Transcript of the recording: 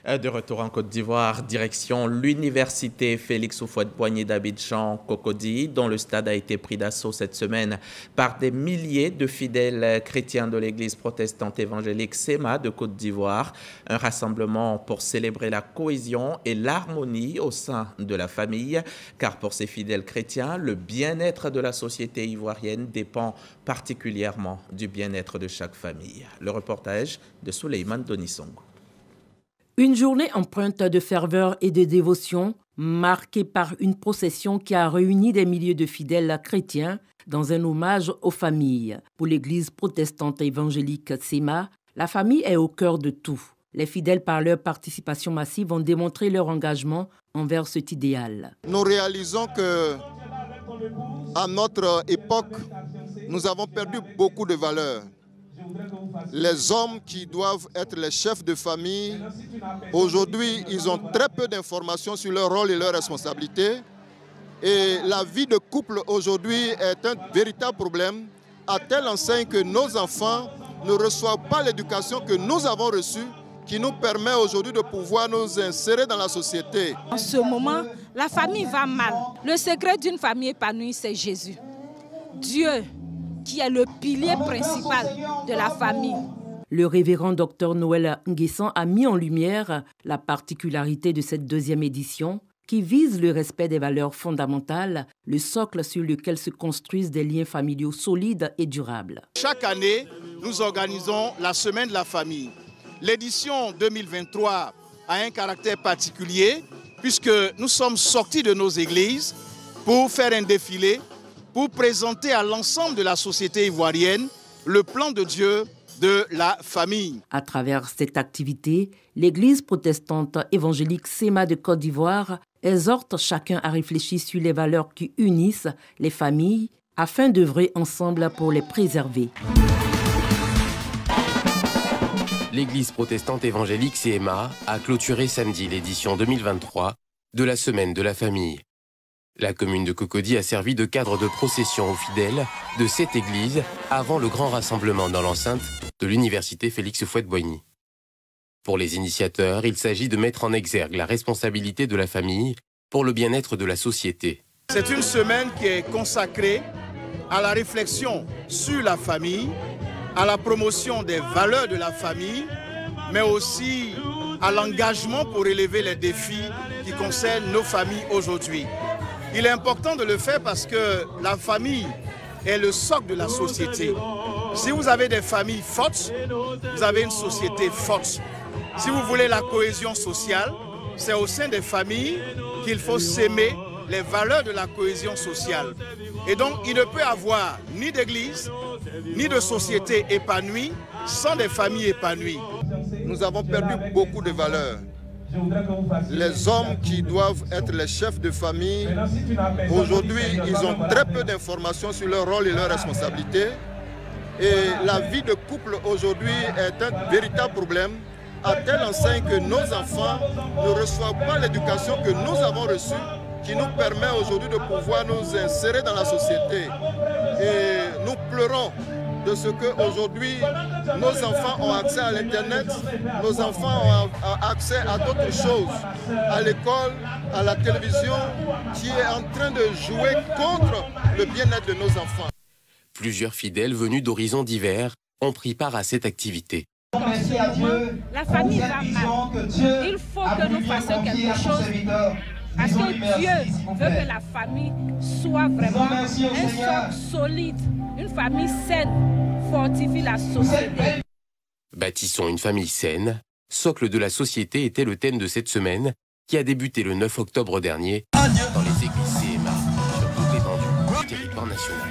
De retour en Côte d'Ivoire, direction l'université Félix Houphouët-Boigny d'Abidjan, Cocody, dont le stade a été pris d'assaut cette semaine par des milliers de fidèles chrétiens de l'église protestante évangélique SEMA de Côte d'Ivoire. Un rassemblement pour célébrer la cohésion et l'harmonie au sein de la famille, car pour ces fidèles chrétiens, le bien-être de la société ivoirienne dépend particulièrement du bien-être de chaque famille. Le reportage de Souleymane Donisongo. Une journée empreinte de ferveur et de dévotion, marquée par une procession qui a réuni des milliers de fidèles chrétiens dans un hommage aux familles. Pour l'église protestante évangélique SEMA, la famille est au cœur de tout. Les fidèles, par leur participation massive, ont démontré leur engagement envers cet idéal. Nous réalisons que, à notre époque, nous avons perdu beaucoup de valeurs. Les hommes qui doivent être les chefs de famille, aujourd'hui, ils ont très peu d'informations sur leur rôle et leurs responsabilités. Et la vie de couple aujourd'hui est un véritable problème, à telle enseigne que nos enfants ne reçoivent pas l'éducation que nous avons reçue, qui nous permet aujourd'hui de pouvoir nous insérer dans la société. En ce moment, la famille va mal. Le secret d'une famille épanouie, c'est Jésus. Dieu, qui est le pilier principal de la famille. Le révérend Dr Noël Nguessan a mis en lumière la particularité de cette deuxième édition qui vise le respect des valeurs fondamentales, le socle sur lequel se construisent des liens familiaux solides et durables. Chaque année, nous organisons la Semaine de la famille. L'édition 2023 a un caractère particulier puisque nous sommes sortis de nos églises pour faire un défilé, pour présenter à l'ensemble de la société ivoirienne le plan de Dieu de la famille. À travers cette activité, l'église protestante évangélique SEMA de Côte d'Ivoire exhorte chacun à réfléchir sur les valeurs qui unissent les familles afin d'œuvrer ensemble pour les préserver. L'église protestante évangélique SEMA a clôturé samedi l'édition 2023 de la Semaine de la famille. La commune de Cocody a servi de cadre de procession aux fidèles de cette église avant le grand rassemblement dans l'enceinte de l'université Félix Houphouët-Boigny. Pour les initiateurs, il s'agit de mettre en exergue la responsabilité de la famille pour le bien-être de la société. C'est une semaine qui est consacrée à la réflexion sur la famille, à la promotion des valeurs de la famille, mais aussi à l'engagement pour relever les défis qui concernent nos familles aujourd'hui. Il est important de le faire parce que la famille est le socle de la société. Si vous avez des familles fortes, vous avez une société forte. Si vous voulez la cohésion sociale, c'est au sein des familles qu'il faut s'aimer les valeurs de la cohésion sociale. Et donc, il ne peut y avoir ni d'église, ni de société épanouie sans des familles épanouies. Nous avons perdu beaucoup de valeurs. Les hommes qui doivent être les chefs de famille, aujourd'hui, ils ont très peu d'informations sur leur rôle et leurs responsabilités. Et la vie de couple aujourd'hui est un véritable problème, à telle enseigne que nos enfants ne reçoivent pas l'éducation que nous avons reçue, qui nous permet aujourd'hui de pouvoir nous insérer dans la société. Et nous pleurons de ce qu'aujourd'hui, nos enfants ont accès à l'Internet, nos enfants ont accès à d'autres choses, à l'école, à la télévision, qui est en train de jouer contre le bien-être de nos enfants. Plusieurs fidèles venus d'horizons divers ont pris part à cette activité. Merci à Dieu. La famille va mal. Il faut que nous fassions quelque chose. Parce que Dieu veut que la famille soit vraiment un socle solide. Une famille saine fortifie la société. Bâtissons une famille saine. Socle de la société était le thème de cette semaine qui a débuté le 9 octobre dernier dans les églises SEMA sur toute l'étendue du territoire national.